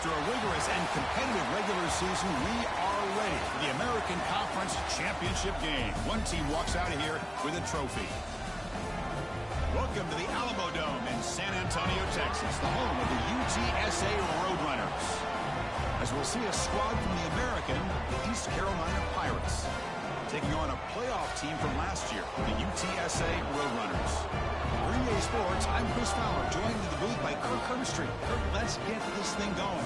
After a rigorous and competitive regular season, we are ready for the American Conference Championship game. One team walks out of here with a trophy. Welcome to the Alamo Dome in San Antonio, Texas, the home of the UTSA Roadrunners. As we'll see a squad from the American, the East Carolina Pirates, taking on a playoff team from last year, the UTSA Roadrunners. For EA Sports, I'm Chris Fowler, joined in the booth by Kirk Herbstreit. Kirk, let's get this thing going.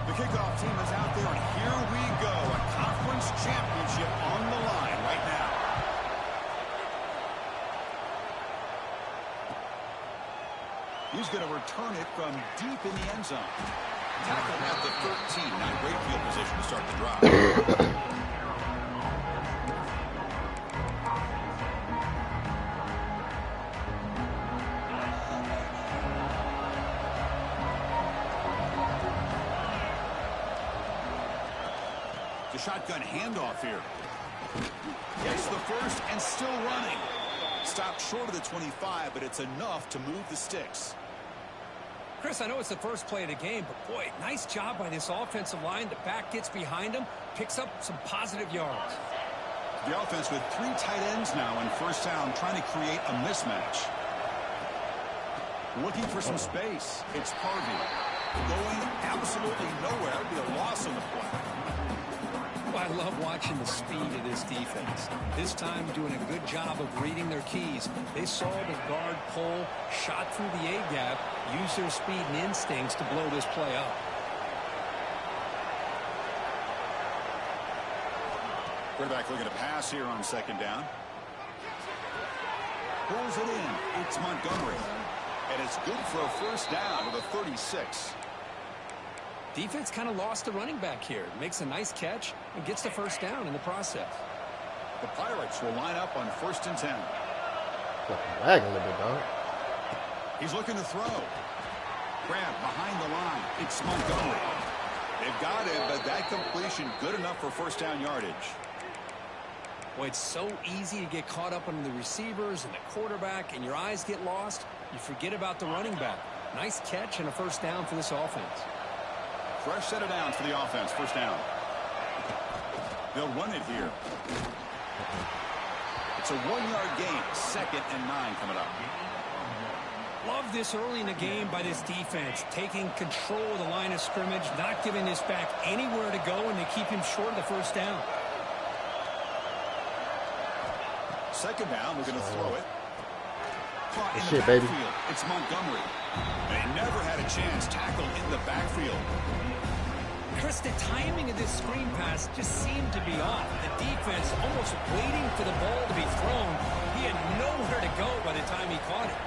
The kickoff team is out there, and here we go. A conference championship on the line right now. He's going to return it from deep in the end zone. Tackle at the 13. Not great field position to start the drive. The shotgun handoff here. Gets the first and still running. Stopped short of the 25, but it's enough to move the sticks. Chris, I know it's the first play of the game, but boy, nice job by this offensive line. The back gets behind him, picks up some positive yards. The offense with 3 tight ends now on first down, trying to create a mismatch. Looking for some space. It's Harvey. Going absolutely nowhere. That would be a loss on the play. Well, I love watching the speed of this defense. This time doing a good job of reading their keys. They saw the guard pull, shot through the A-gap, used their speed and instincts to blow this play up. Quarterback looking to pass here on second down. Pulls it in. It's Montgomery. And it's good for a first down with a 36. Defense kind of lost the running back here. Makes a nice catch and gets the first down in the process. The Pirates will line up on 1st and 10. Lag a little bit, dog. He's looking to throw. Grab behind the line. It's Montgomery. They've got it, but that completion good enough for first down yardage. Boy, it's so easy to get caught up on the receivers and the quarterback, and your eyes get lost. You forget about the running back. Nice catch and a first down for this offense. Fresh set of downs for the offense. First down. They'll run it here. It's a 1-yard gain. 2nd and 9 coming up. Love this early in the game by this defense. Taking control of the line of scrimmage. Not giving this back anywhere to go, and they keep him short of the first down. Second down. We're going to throw it. Caught in Shit, the baby. backfield. It's Montgomery. They never had a chance. Tackled in the backfield. Chris, the timing of this screen pass just seemed to be off. The defense almost waiting for the ball to be thrown. He had nowhere to go by the time he caught it.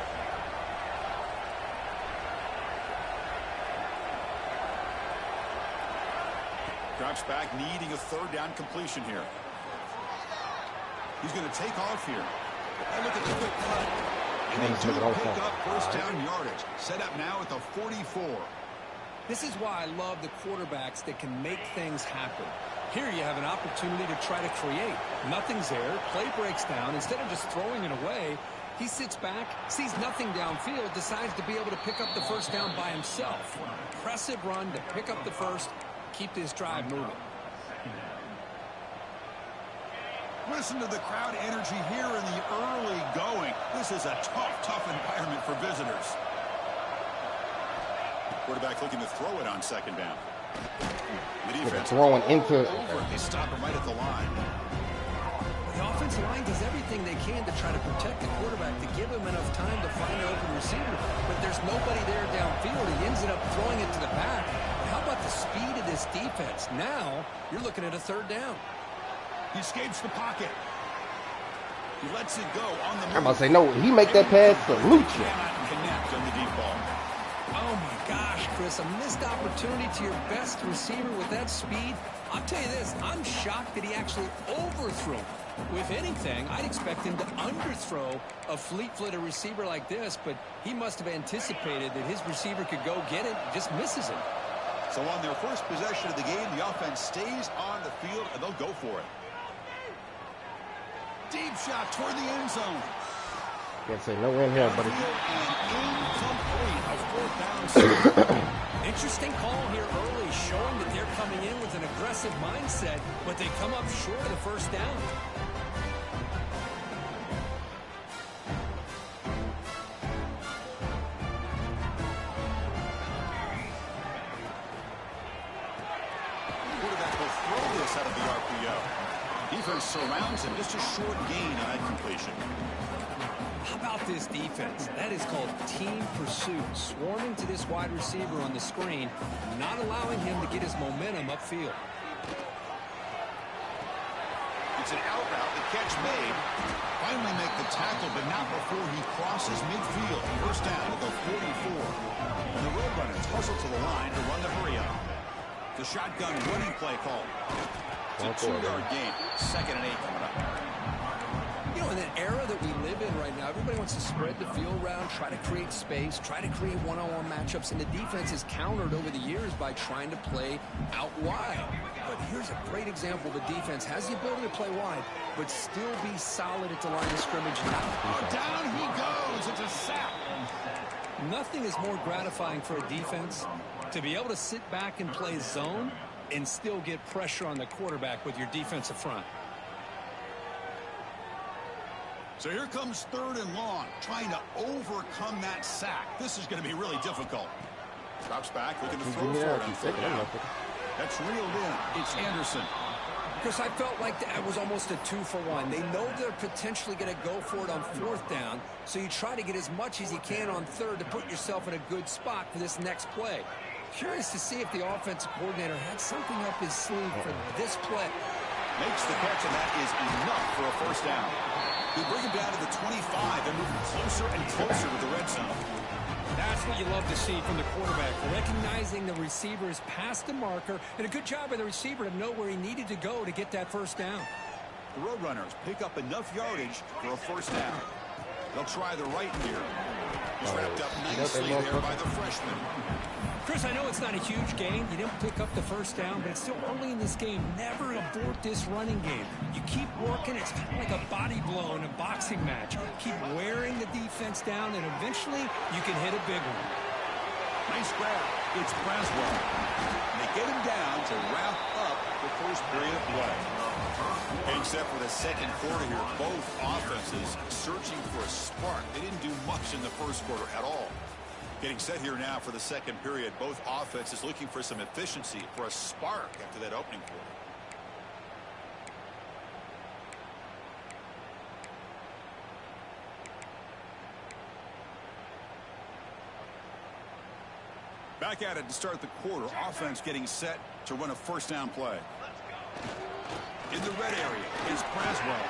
Drops back, needing a 3rd down completion here. He's going to take off here. And look at the quick cut. And they do pick up first down yardage. Set up now at the 44. This is why I love the quarterbacks that can make things happen. Here you have an opportunity to try to create. Nothing's there. Play breaks down. Instead of just throwing it away, he sits back, sees nothing downfield, decides to be able to pick up the first down by himself. Impressive run to pick up the first, keep this drive moving. Listen to the crowd energy here in the early going. This is a tough environment for visitors. Quarterback looking to throw it on second down. The defense throwing into. They stop him right at the line. The offensive line does everything they can to try to protect the quarterback, to give him enough time to find an open receiver. But there's nobody there downfield. He ends up throwing it to the back. How about the speed of this defense? Now you're looking at a 3rd down. He escapes the pocket. He lets it go on the move. I'm about to say, no, he make that pass, salute you. Cannot connect on the deep ball. Oh, my gosh, Chris, a missed opportunity to your best receiver with that speed. I'll tell you this, I'm shocked that he actually overthrew him. With anything, I'd expect him to underthrow a fleet-footed receiver like this, but he must have anticipated that his receiver could go get it, just misses him. So on their first possession of the game, the offense stays on the field, and they'll go for it. Deep shot toward the end zone. Can't say no in here, but it's incomplete. A fourth down. Interesting call here early, showing that they're coming in with an aggressive mindset, but they come up short of the first down. Quarterback will throw this out of the RPO. Defense surrounds him. Just a short gain on that completion. How about this defense? That is called team pursuit. Swarming to this wide receiver on the screen, not allowing him to get his momentum upfield. It's an out route. The catch made. Finally make the tackle, but not before he crosses midfield. First down at the 44. And the Roadrunners hustle to the line to run the hurry up. The shotgun running play call. It's a 2-yard gain. 2nd and 8 coming up. You know, in an era that we live in right now, everybody wants to spread the field around, try to create space, try to create one-on-one matchups, and the defense is countered over the years by trying to play out wide. But here's a great example. The defense has the ability to play wide, but still be solid at the line of scrimmage now. Oh, down he goes. It's a sack. Nothing is more gratifying for a defense to be able to sit back and play zone and still get pressure on the quarterback with your defensive front. So here comes 3rd and long, trying to overcome that sack. This is going to be really difficult. Drops back, looking to throw for it on 3rd down. That's reeled in. It's Anderson. Because I felt like that was almost a 2-for-1. They know they're potentially going to go for it on 4th down, so you try to get as much as you can on 3rd to put yourself in a good spot for this next play. Curious to see if the offensive coordinator had something up his sleeve for this play. Makes the catch, and that is enough for a first down. They bring him down to the 25 and move closer and closer to the red zone. That's what you love to see from the quarterback, recognizing the receiver is past the marker, and a good job by the receiver to know where he needed to go to get that first down. The Roadrunners pick up enough yardage for a first down. They'll try the right here. He's wrapped up nicely there by the freshman. Chris, I know it's not a huge gain. You didn't pick up the first down, but it's still early in this game. Never abort this running game. You keep working. It's kind of like a body blow in a boxing match. Keep wearing the defense down, and eventually you can hit a big one. Nice grab. It's Braswell. And they get him down to wrap up the first period of play. Getting set for the second quarter here. Both offenses searching for a spark. They didn't do much in the first quarter at all. Getting set here now for the second period. Both offenses looking for some efficiency, for a spark after that opening quarter. Back at it to start the quarter. Offense getting set to run a first down play. In the red area is Braswell.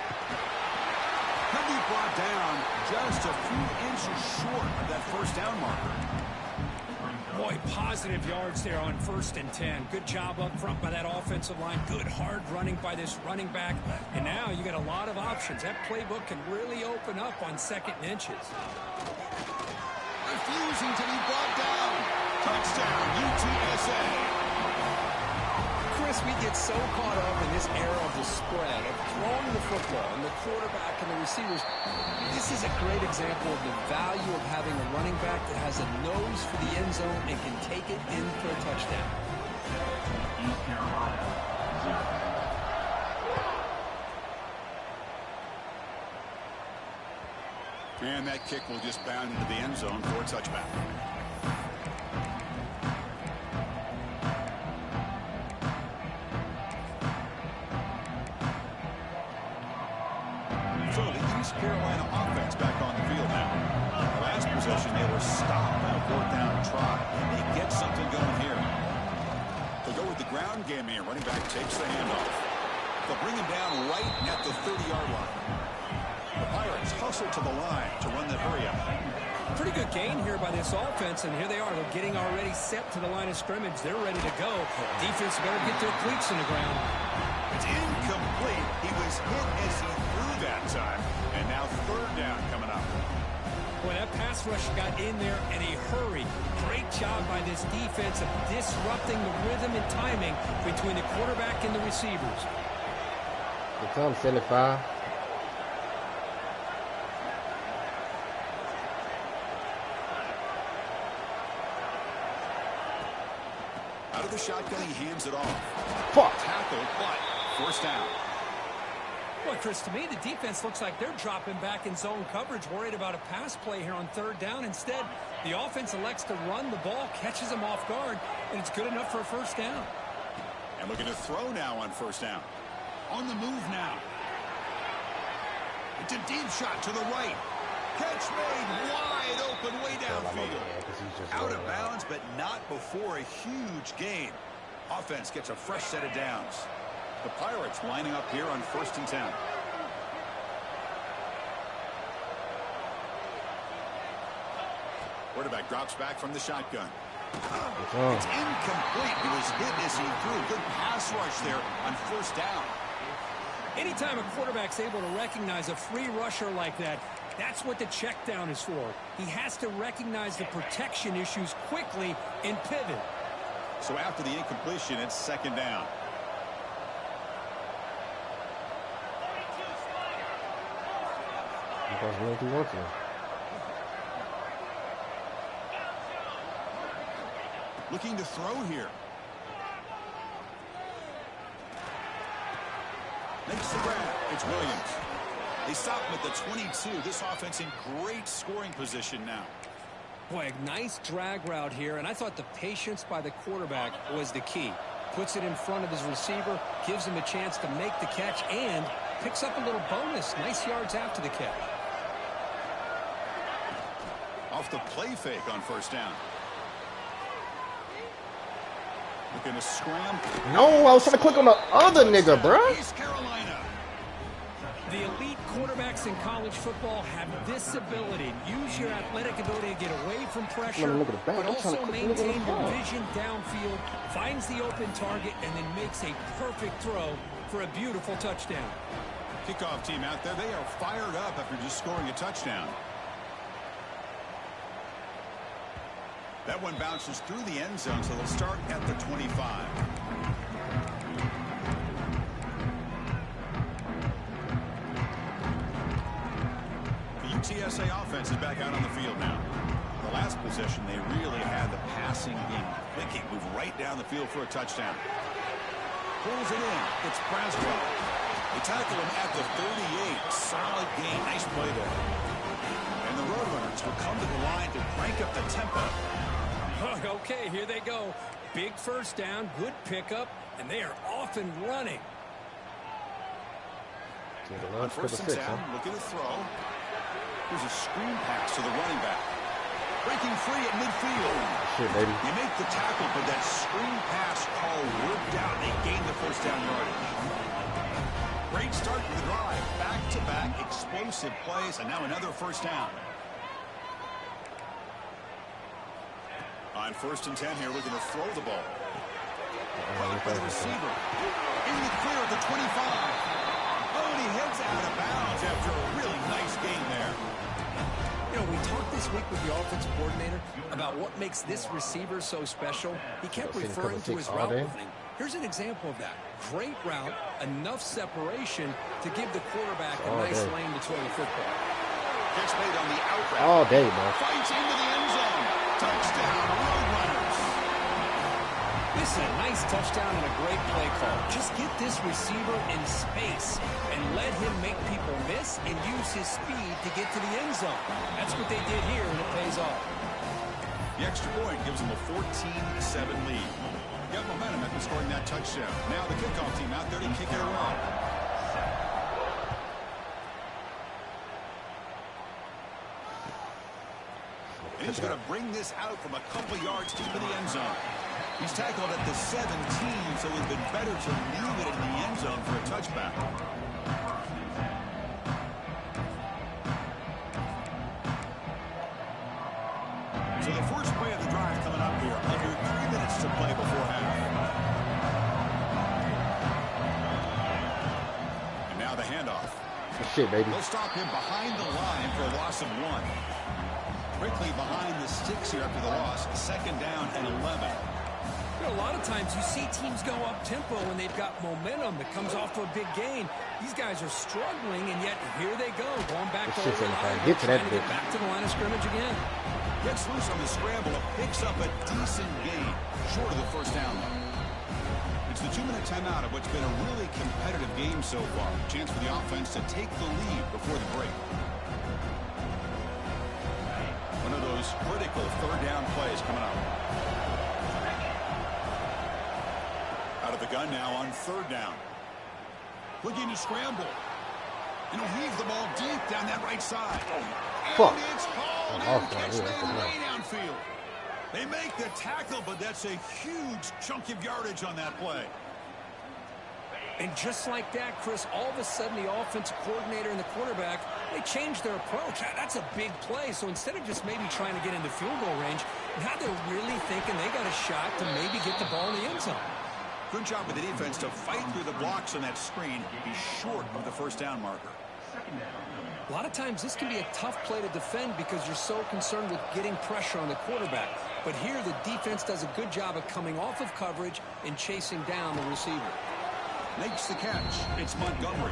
Could be brought down just a few inches short of that first down marker. Boy, positive yards there on 1st and 10. Good job up front by that offensive line. Good hard running by this running back. And now you got a lot of options. That playbook can really open up on 2nd and inches. Refusing to be brought down. Touchdown, UTSA. Chris, we get so caught up in this era of the spread, of throwing the football, and the quarterback and the receivers. This is a great example of the value of having a running back that has a nose for the end zone and can take it in for a touchdown. And that kick will just bound into the end zone for a touchback. So the East Carolina offense back on the field now. Last possession, they were stopped on a 4th down try. And they get something going here. They'll go with the ground game here. Running back takes the handoff. They'll bring him down right at the 30-yard line. The Pirates hustle to the line to run the hurry up. Pretty good gain here by this offense, and here they are. They're getting already set to the line of scrimmage. They're ready to go. Defense better get their cleats in the ground. It's incomplete. He was hit as he threw that time. And now 3rd down coming up. Boy, that pass rush got in there in a hurry. Great job by this defense of disrupting the rhythm and timing between the quarterback and the receivers. It's on 75. the shotgun, he hands it off. Fuck. Tackle, but first down. Boy, Chris, to me, the defense looks like they're dropping back in zone coverage, worried about a pass play here on third down. Instead, the offense elects to run the ball, catches them off guard, and it's good enough for a first down. And looking to throw now on first down. On the move now. It's a deep shot to the right. Catch made wide open way downfield. Out of bounds, but not before a huge gain. Offense gets a fresh set of downs. The Pirates lining up here on 1st and 10. Quarterback drops back from the shotgun. It's incomplete. He was hit as he threw. Good pass rush there on first down. Anytime a quarterback's able to recognize a free rusher like that, that's what the check down is for. He has to recognize the protection issues quickly and pivot. So after the incompletion, it's second down. Looking to throw here. Makes the grab. It's Williams. They stop him at the 22. This offense in great scoring position now. Boy, a nice drag route here, and I thought the patience by the quarterback was the key. Puts it in front of his receiver, gives him a chance to make the catch, and picks up a little bonus. Nice yards after the catch. Off the play fake on first down. Looking to scram. No, I was trying to click on the other nigga, bro. East Carolina. The elite quarterbacks in college football have this ability. Use your athletic ability to get away from pressure, but also maintain your vision downfield, finds the open target, and then makes a perfect throw for a beautiful touchdown. Kickoff team out there. They are fired up after just scoring a touchdown. That one bounces through the end zone, so they'll start at the 25. The UTSA offense is back out on the field now. The last possession, they really had the passing game clicking, move right down the field for a touchdown. Pulls it in. It's Braswell. They tackle him at the 38. Solid gain. Nice play there. And the Roadrunners will come to the line to crank up the tempo. Okay, here they go. Big first down, good pickup, and they are off and running. On 1st and 10, looking to throw. Here's a screen pass to the running back. Breaking free at midfield. Shit, baby. You make the tackle, but that screen pass call worked out. They gained the first down yardage. Great start to the drive. Back-to-back explosive plays, and now another first down. On 1st and 10 here, looking to throw the ball. Caught by the receiver. In the clear at the 25. Oh, and he heads out of bounds after a really nice game there. You know, we talked this week with the offensive coordinator about what makes this receiver so special. He kept referring to his route running. Here's an example of that. Great route, enough separation to give the quarterback a nice lane to throw the football. Catch made on the out route. All day, man. Fights into the end zone. Touchdown, Roadrunners. This is a nice touchdown and a great play call. Just get this receiver in space and let him make people miss and use his speed to get to the end zone. That's what they did here, and it pays off. The extra point gives them a 14-7 lead. Got momentum after scoring that touchdown. Now the kickoff team out there to kick it away. And he's going to bring this out from a couple yards deep in the end zone. He's tackled at the 17, so it would have been better to leave it in the end zone for a touchback. So the first play of the drive coming up here. Under 3 minutes to play before half. And now the handoff. Good shit, baby. They'll stop him behind the line for a loss of 1. Quickly behind the sticks here after the loss. Second down and 11. You know, a lot of times you see teams go up-tempo when they've got momentum that comes off to a big gain. These guys are struggling, and yet here they go, going back to the line, Get to that trying to get back to the line of scrimmage again. Gets loose on the scramble and picks up a decent gain, short of the first down. It's the 2-minute timeout of what's been a really competitive game so far. Chance for the offense to take the lead before the break. One of those critical third down plays coming up. Out of the gun now on third down. Looking to scramble. And he'll heave the ball deep down that right side. Fuck. And it's hauled and catched way downfield. They make the tackle, but that's a huge chunk of yardage on that play. And just like that, Chris, all of a sudden the offensive coordinator and the quarterback, they changed their approach. That's a big play. So instead of just maybe trying to get into field goal range, now they're really thinking they got a shot to maybe get the ball in the end zone. Good job with the defense to fight through the blocks on that screen. Be short of the first down marker. A lot of times this can be a tough play to defend because you're so concerned with getting pressure on the quarterback. But here the defense does a good job of coming off of coverage and chasing down the receiver. Makes the catch. It's Montgomery.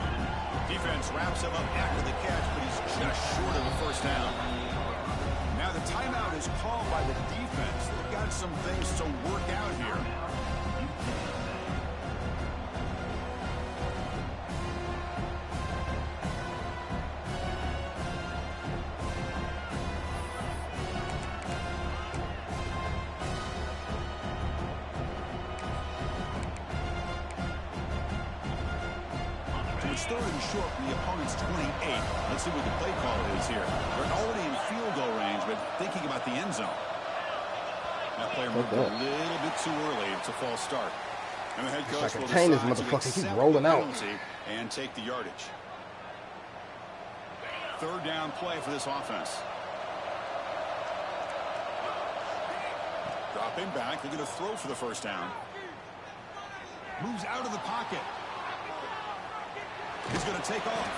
Defense wraps him up after the catch, but he's just short of the first down. Now the timeout is called by the defense. They've got some things to work out here. It's third and short from the opponent's 28. Let's see what the play call is here. They're already in field goal range, but thinking about the end zone. That player moved a little bit too early. It's a false start. And the head coach will decide this motherfucker keep rolling out and take the yardage. Third down play for this offense. Dropping back. They're going to throw for the first down. Moves out of the pocket. He's going to take off.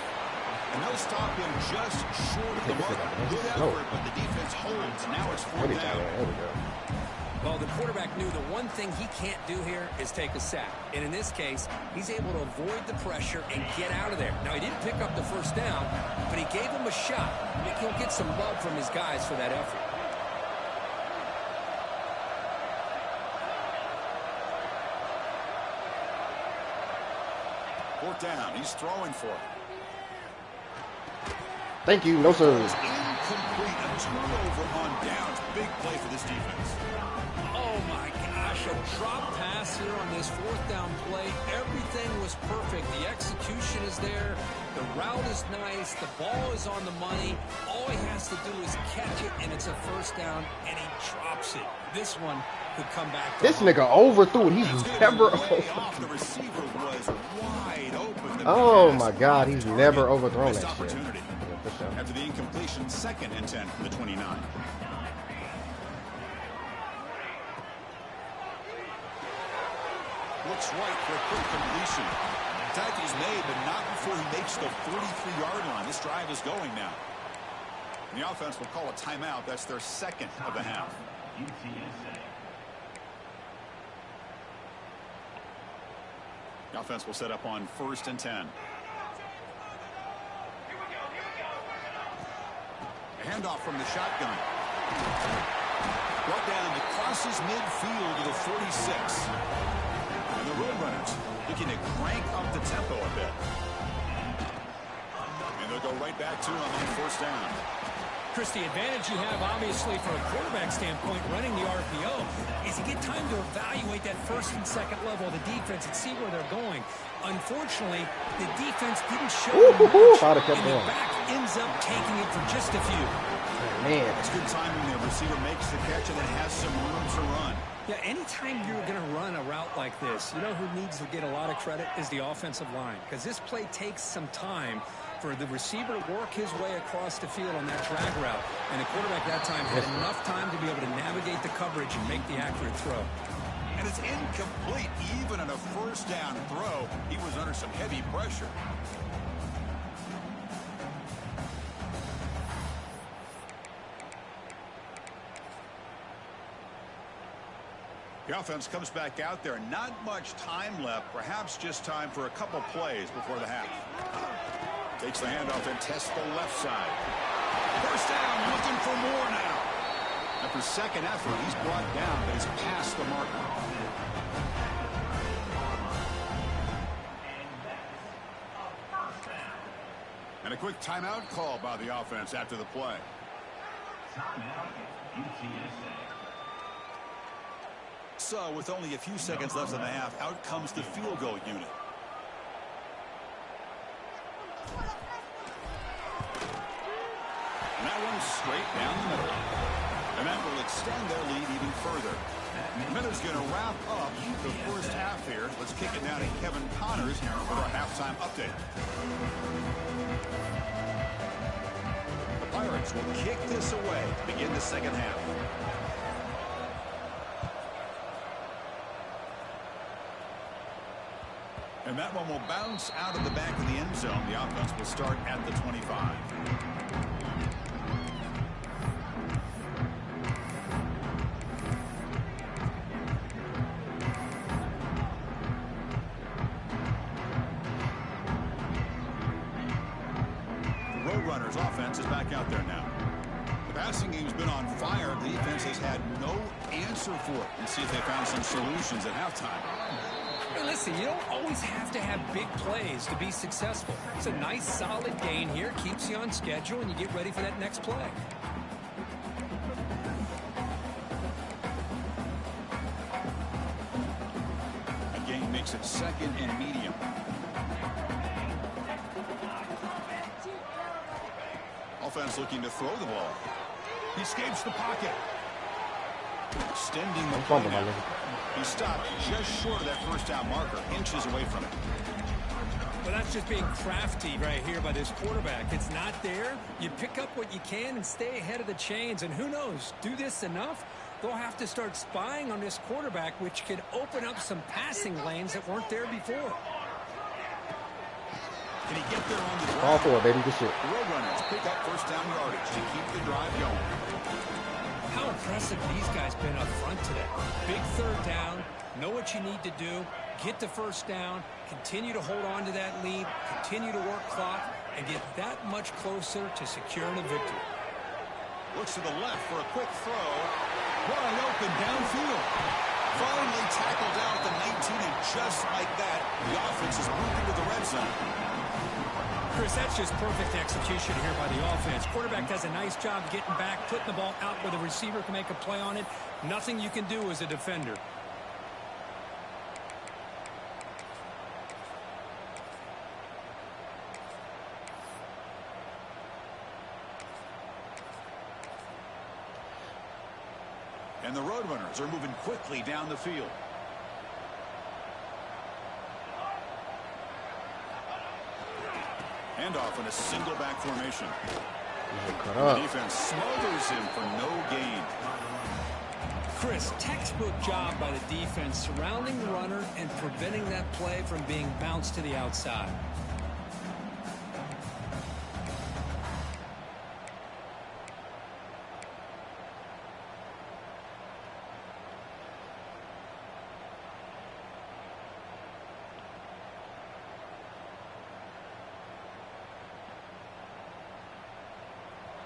And they'll stop him just short of the mark. Good effort, but the defense holds. Now it's fourth down. Well, the quarterback knew the one thing he can't do here is take a sack. And in this case, he's able to avoid the pressure and get out of there. Now, he didn't pick up the first down, but he gave him a shot. I think he'll get some love from his guys for that effort. Fourth down. He's throwing for it. Thank you. No, sir. Incomplete. A turnover on downs. Big play for this defense. Oh, my gosh. A drop pass here on this fourth down play. Everything was perfect. The execution is there. The route is nice. The ball is on the money. All he has to do is catch it, and it's a first down, and he drops it. This one could come back. This nigga overthrew it. He's never off. The receiver was wide open. Oh, my God. He's never overthrown that shit. After the incompletion, 2nd and 10 from the 29. Looks right for a quick completion. Tacky's made, but not before he makes the 43-yard line. This drive is going now. And the offense will call a timeout. That's their 2nd of the half. The offense will set up on 1st and 10. A handoff from the shotgun. Brought down that crosses midfield to the 46. And the Roadrunners looking to crank up the tempo a bit. And they'll go right back to him on first down. Chris, the advantage you have, obviously, from a quarterback standpoint, running the RPO, is you get time to evaluate that first and second level of the defense and see where they're going. Unfortunately, the defense didn't show much, and the back ends up taking it for just a few. Man. It's good timing there. Receiver makes the catch and then has some room to run. Yeah, anytime you're going to run a route like this, you know who needs to get a lot of credit is the offensive line, because this play takes some time for the receiver to work his way across the field on that drag route. And the quarterback that time had enough time to be able to navigate the coverage and make the accurate throw. And it's incomplete. Even on a first down throw, he was under some heavy pressure. The offense comes back out there. Not much time left. Perhaps just time for a couple plays before the half. Takes the handoff and tests the left side. First down, looking for more now. After second effort, he's brought down, but he's past the marker. And a quick timeout call by the offense after the play. So, with only a few seconds left in the half, out comes the field goal unit. And that one's straight down the middle. And that will extend their lead even further. Miller's going to wrap up the first half here. Let's kick it now to Kevin Connors with our halftime update. The Pirates will kick this away to begin the second half. And that one will bounce out of the back of the end zone. The offense will start at the 25. Roadrunners offense is back out there now. The passing game's been on fire. The defense has had no answer for it. And see if they found some solutions at halftime. Hey, listen, you don't always have to have big plays to be successful. It's a nice, solid gain here. Keeps you on schedule, and you get ready for that next play. The gain makes it second and medium. Offense looking to throw the ball. He escapes the pocket. Extending the play now. He stopped just short of that first down marker, inches away from it. Well, that's just being crafty right here by this quarterback. It's not there. You pick up what you can and stay ahead of the chains. And who knows, do this enough, they'll have to start spying on this quarterback, which could open up some passing lanes that weren't there before. Can he get there on the drive? All for it, baby. Good shit. The Roadrunners pick up first down yardage to keep the drive going. How impressive these guys been up front today. Big third down, know what you need to do, get the first down, continue to hold on to that lead, continue to work clock, and get that much closer to securing a victory. Looks to the left for a quick throw. Wide open downfield. Finally tackled down at the 19, and just like that, the offense is moved into the red zone. Chris, that's just perfect execution here by the offense. Quarterback does a nice job getting back, putting the ball out where the receiver can make a play on it. Nothing you can do as a defender. And the Roadrunners are moving quickly down the field. Handoff in a single back formation. The defense smothers him for no gain. Chris, textbook job by the defense surrounding the runner and preventing that play from being bounced to the outside.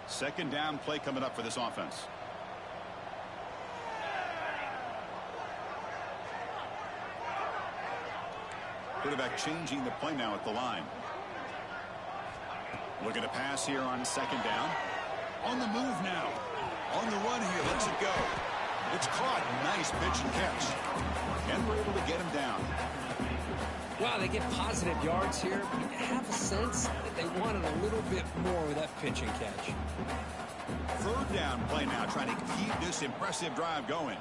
Second down play coming up for this offense. Quarterback changing the play now at the line. Looking to pass here on second down. On the move now. On the run here. Lets it go. It's caught. Nice pitch and catch. And we're able to get him down. Wow, they get positive yards here, but you have a sense that they wanted a little bit more with that pitch and catch. Third down play now, trying to keep this impressive drive going.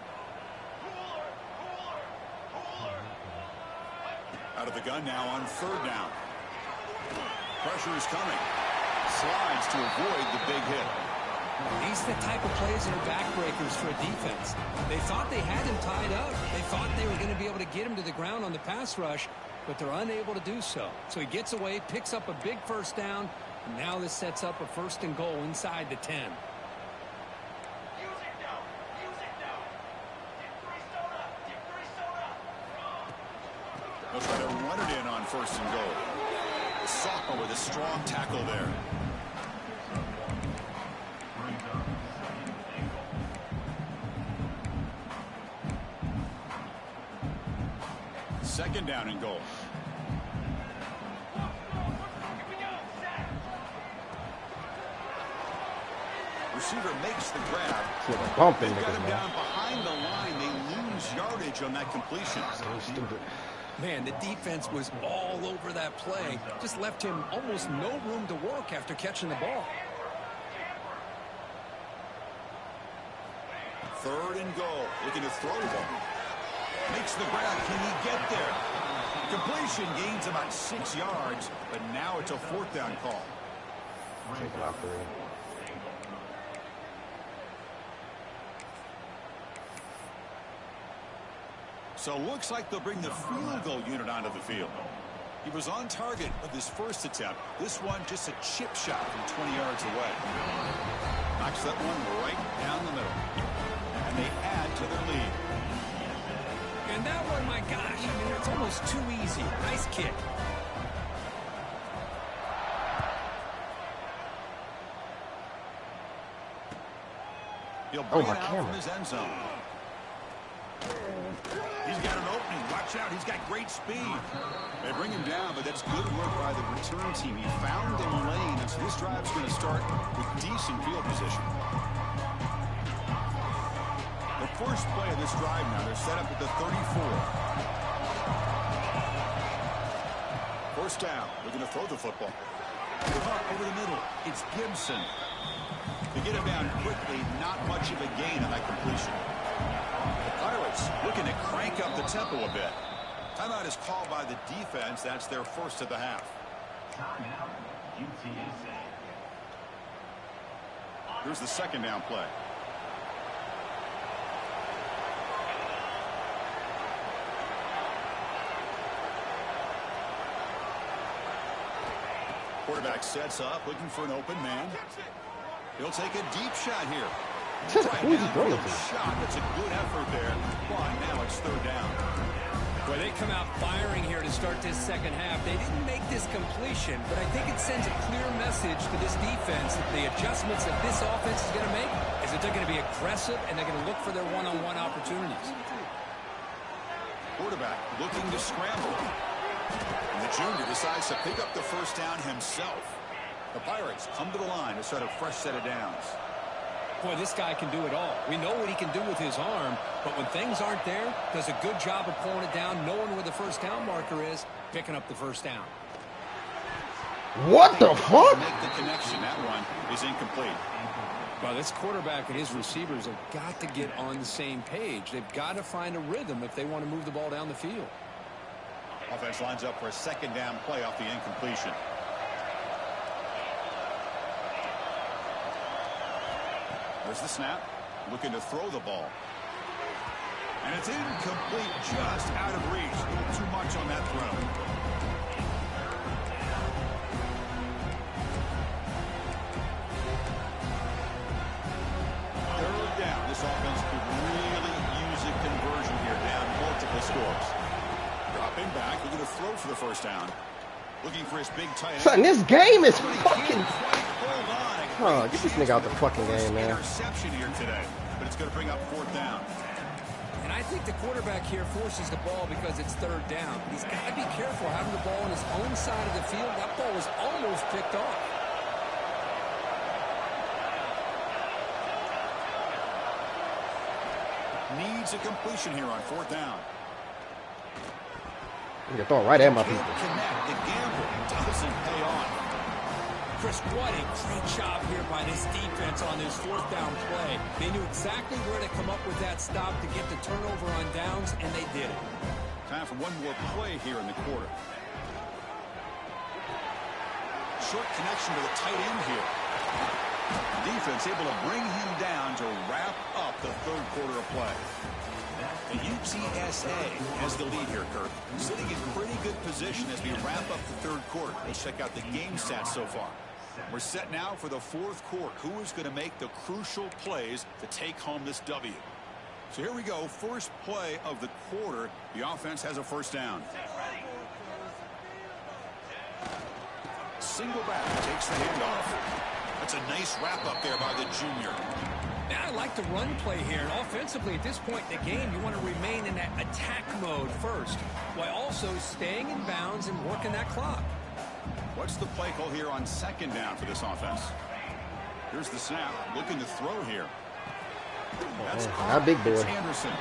Out of the gun now on third down. Pressure is coming. Slides to avoid the big hit. These are the type of plays that are backbreakers for a defense. They thought they had him tied up. They thought they were going to be able to get him to the ground on the pass rush, but they're unable to do so. So he gets away, picks up a big first down, and now this sets up a first and goal inside the 10. They'll try to run it in on first and goal. The sophomore with a strong tackle there. Second down and goal. Receiver makes the grab. Bumping They've got him niggas, down behind the line. They lose yardage on that completion. So stupid. Man, the defense was all over that play. Just left him almost no room to work after catching the ball. Third and goal. Looking to throw them. Makes the grab. Can he get there? Completion gains about 6 yards, but now it's a fourth down call. Take it out 3. So looks like they'll bring the field goal unit onto the field. He was on target with his first attempt. This one just a chip shot from 20 yards away. Knocks that one right down the middle. And they add to their lead. And that one, my gosh, I mean, it's almost too easy. Nice kick. He'll bring my it out camera. from his end zone. He's got an opening. Watch out. He's got great speed. They bring him down, but that's good work by the return team. He found the lane, and so this drive's going to start with decent field position. The first play of this drive now, they're set up at the 34. First down. They're going to throw the football. Over the middle. It's Gibson. To get him down quickly, not much of a gain on that completion. The Pirates looking to crank up the tempo a bit. Timeout is called by the defense. That's their first of the half. Here's the second down play. Quarterback sets up, looking for an open man. He'll take a deep shot here. Who's he throwing to? Shot. That's a good effort there. But now it's third down. Well, they come out firing here to start this second half. They didn't make this completion, but I think it sends a clear message to this defense that the adjustments that this offense is going to make is that they're going to be aggressive and they're going to look for their one-on-one opportunities. Quarterback looking to scramble. And the junior decides to pick up the first down himself. The Pirates come to the line to start a fresh set of downs. Boy, this guy can do it all. We know what he can do with his arm, but when things aren't there, does a good job of pulling it down, knowing where the first down marker is, picking up the first down. What the fuck? Make the connection. That one is incomplete. Well, this quarterback and his receivers have got to get on the same page. They've got to find a rhythm if they want to move the ball down the field. Offense lines up for a second down play off the incompletion. There's the snap. Looking to throw the ball. And it's incomplete, just out of reach. A little too much on that throw. Third down. This offense could really use a conversion here, down multiple scores. Dropping back, looking to throw for the first down. Looking for his big tight end. Son, this game is fucking... Hold on. Oh, get this nigga out the fucking game, man. Interception here today, but it's going to bring up fourth down. And I think the quarterback here forces the ball because it's third down. He's got to be careful having the ball on his own side of the field. That ball was almost picked off. Needs a completion here on fourth down. You can throw it right at my people. Connect. The gamble doesn't pay off. Chris, what a great job here by this defense on this fourth down play. They knew exactly where to come up with that stop to get the turnover on downs, and they did it. Time for one more play here in the quarter. Short connection to the tight end here. Defense able to bring him down to wrap up the third quarter of play. The UTSA has the lead here, Kirk. Sitting in pretty good position as we wrap up the third quarter. Let's check out the game stats so far. We're set now for the fourth quarter. Who is going to make the crucial plays to take home this W? So here we go. First play of the quarter. The offense has a first down. Single back takes the handoff. That's a nice wrap up there by the junior. Yeah, I like the run play here. And offensively, at this point in the game, you want to remain in that attack mode first, while also staying in bounds and working that clock. What's the play call here on second down for this offense? Here's the snap. Looking to throw here. That's not big boy. It's Anderson.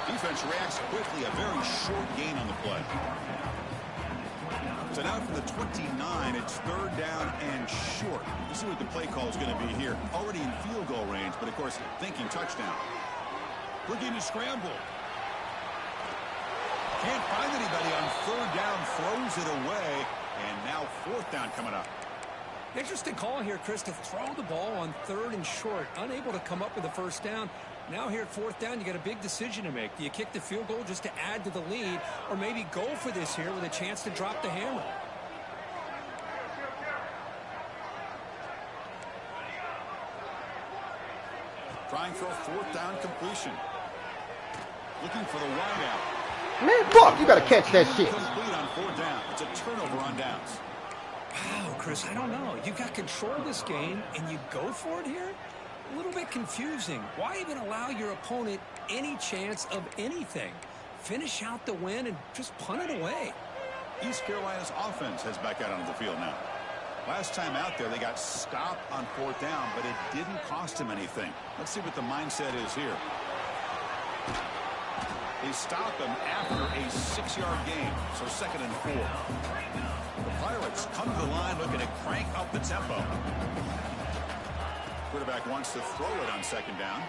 Defense reacts quickly. A very short gain on the play. So now from the 29, it's third down and short. Let's see what the play call is going to be here. Already in field goal range, but of course thinking touchdown. Looking to scramble. Can't find anybody on third down. Throws it away. And now fourth down coming up. Interesting call here, Chris, to throw the ball on third and short. Unable to come up with a first down. Now here at fourth down, you got a big decision to make. Do you kick the field goal just to add to the lead, or maybe go for this here with a chance to drop the hammer? Trying for a fourth down completion. Looking for the wideout. Man, fuck, you got to catch that shit. Complete on fourth down. It's a turnover on downs. Wow, Chris, I don't know. You got control of this game, and you go for it here? A little bit confusing. Why even allow your opponent any chance of anything? Finish out the win and just punt it away. East Carolina's offense heads back out onto the field now. Last time out there, they got stopped on fourth down, but it didn't cost them anything. Let's see what the mindset is here. They stop him after a 6-yard gain, so second and 4. The Pirates come to the line looking to crank up the tempo. Quarterback wants to throw it on second down.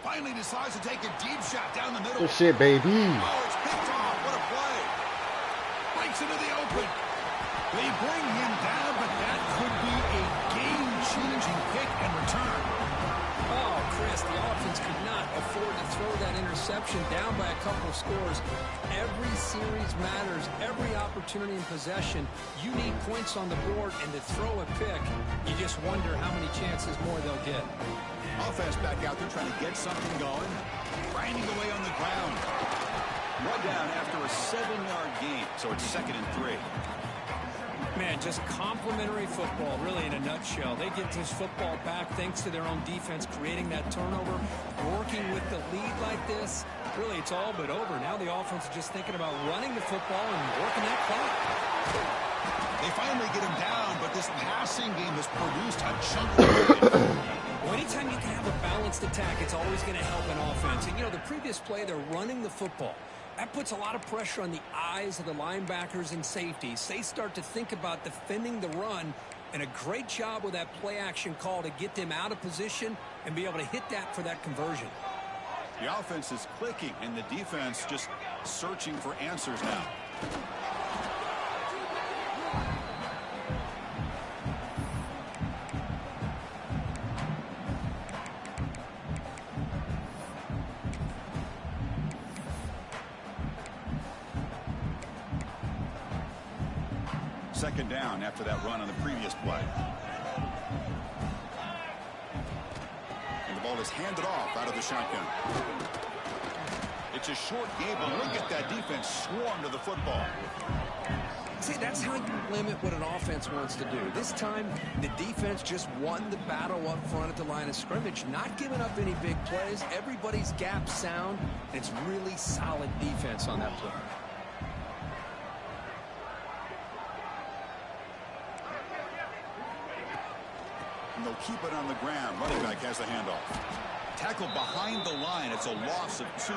Finally decides to take a deep shot down the middle. Good shit, baby. Oh, it's picked off. What a play. Breaks into the open. They bring him down, but that could be a game-changing pick and return. Oh, Chris, the offense could not afford to throw that interception down by a couple of scores. Every series matters. Every opportunity in possession. You need points on the board, and to throw a pick, you just wonder how many chances more they'll get. Offense back out there trying to get something going. Grinding away on the ground. One down after a 7-yard gain, so it's second and 3. Man, just complimentary football, really, in a nutshell. They get this football back thanks to their own defense, creating that turnover, working with the lead like this. Really, it's all but over. Now the offense is just thinking about running the football and working that clock. They finally get him down, but this passing game has produced a chunk of it. Well, anytime you can have a balanced attack, it's always going to help an offense. And, you know, the previous play, they're running the football. That puts a lot of pressure on the eyes of the linebackers and safeties. They start to think about defending the run, and a great job with that play-action call to get them out of position and be able to hit that for that conversion. The offense is clicking, and the defense just searching for answers now. Second down after that run on the previous play. And the ball is handed off out of the shotgun. It's a short game, but look at that defense swarm to the football. See, that's how you limit what an offense wants to do. This time, the defense just won the battle up front at the line of scrimmage, not giving up any big plays. Everybody's gap sound. It's really solid defense on that play. And they'll keep it on the ground. Running back has the handoff. Tackle behind the line. It's a loss of 2.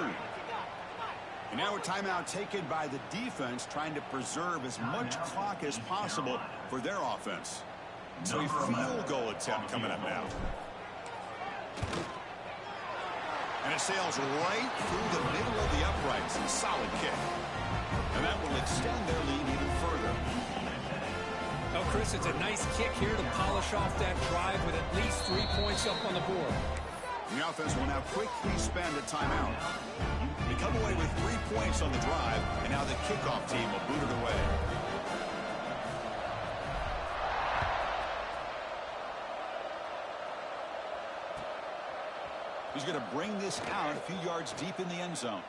And now a timeout taken by the defense, trying to preserve as much clock as possible for their offense. So a field goal attempt coming up now. And it sails right through the middle of the uprights. A solid kick. And that will extend their lead even further. Oh, Chris, it's a nice kick here to polish off that drive with at least 3 points up on the board. And the offense will now quickly spend a timeout. They come away with 3 points on the drive, and now the kickoff team will boot it away. He's going to bring this out a few yards deep in the end zone.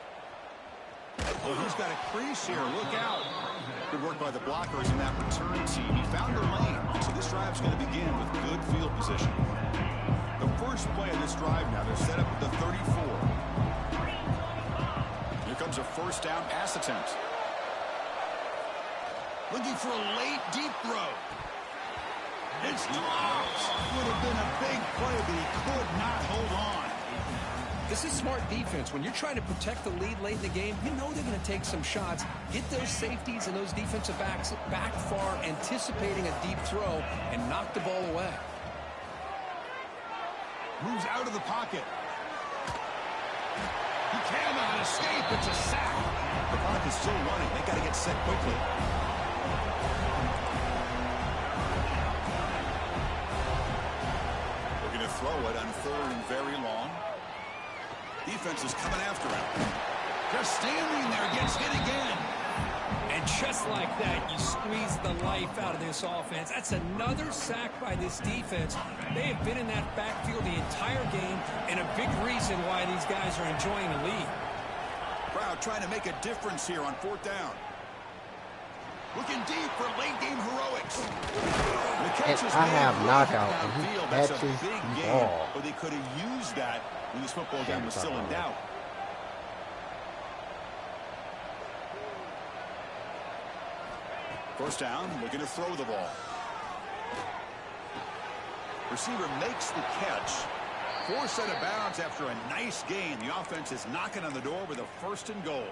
Oh, he's got a crease here. Look out. Good work by the blockers in that return team. He found the lane. So this drive's going to begin with good field position. The first play of this drive now, they're set up at the 34. Here comes a first down pass attempt. Looking for a late deep throw. It's dropped. Would have been a big play, but he could not hold on. This is smart defense. When you're trying to protect the lead late in the game, you know they're going to take some shots. Get those safeties and those defensive backs back far, anticipating a deep throw, and knock the ball away. Moves out of the pocket. He cannot escape. It's a sack. The clock is still running. They got to get set quickly. Looking to throw it on 3rd and very long. Defense is coming after him. Just standing there, gets hit again. And just like that, you squeeze the life out of this offense. That's another sack by this defense. They have been in that backfield the entire game, and a big reason why these guys are enjoying the lead. Crowd trying to make a difference here on 4th down. Looking deep for late game heroics. And I have knockout, and he That's catches a big the game, ball. but they could have used that when this football game was still in doubt. First down, looking to throw the ball. Receiver makes the catch. Forced out of bounds after a nice gain. The offense is knocking on the door with a 1st and goal.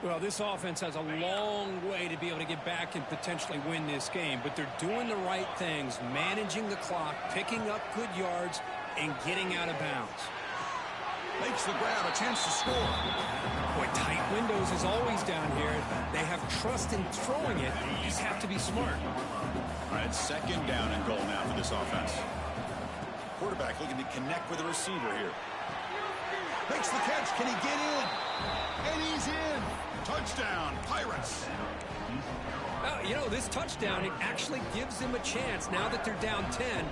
Well, this offense has a long way to be able to get back and potentially win this game, but they're doing the right things, managing the clock, picking up good yards, and getting out of bounds. Makes the grab, a chance to score. Boy, tight windows is always down here. They have trust in throwing it. You just have to be smart. All right, 2nd down and goal now for this offense. Quarterback looking to connect with the receiver here. Makes the catch. Can he get in? And he's in. Touchdown, Pirates. Well, you know, this touchdown, it actually gives them a chance now that they're down 10.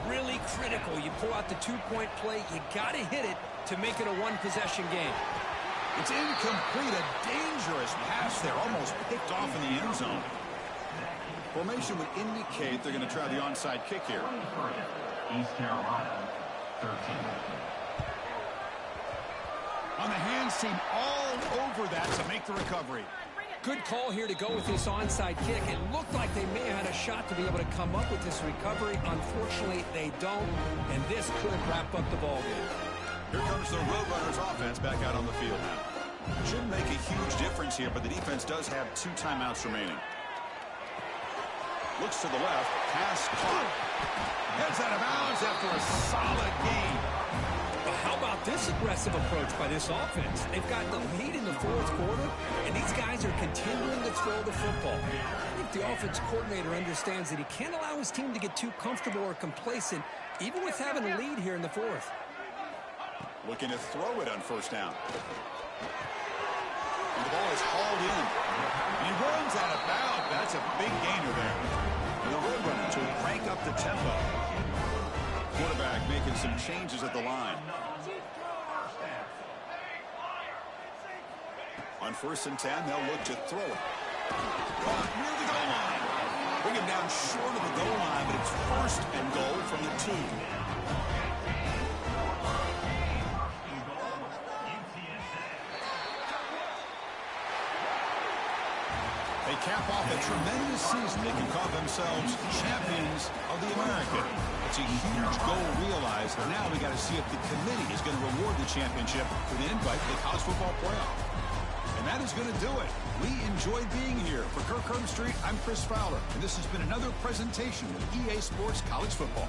Really critical. You pull out the 2-point play. You got to hit it to make it a 1-possession game. It's incomplete. A dangerous pass there. Almost picked off in the end zone. Formation would indicate they're going to try the onside kick here. East Carolina, 13. On the hands team all over that to make the recovery. Good call here to go with this onside kick. It looked like they may have had a shot to be able to come up with this recovery. Unfortunately, they don't, and this could wrap up the ball game. Here comes the Roadrunners offense back out on the field now. Shouldn't make a huge difference here, but the defense does have 2 timeouts remaining. Looks to the left, pass caught. Heads out of bounds after a solid game. Well, how about this aggressive approach by this offense? They've got the lead in the 4th quarter, and these guys are continuing to throw the football. I think the offense coordinator understands that he can't allow his team to get too comfortable or complacent, even with having a lead here in the 4th. Looking to throw it on 1st down. And the ball is hauled in. He runs out of bounds. That's a big gainer there. And the Roadrunners will crank up the tempo. Quarterback making some changes at the line. On 1st and 10, they'll look to throw it. Caught near the goal line. Bring him down short of the goal line, but it's 1st and goal from the 2. They cap off a tremendous season. They can call themselves champions of the American. It's a huge goal realized. Now we got to see if the committee is going to reward the championship with an invite to the college football playoff. And that is going to do it. We enjoyed being here. For Kirk Herbstreit, I'm Chris Fowler, and this has been another presentation of EA Sports College Football.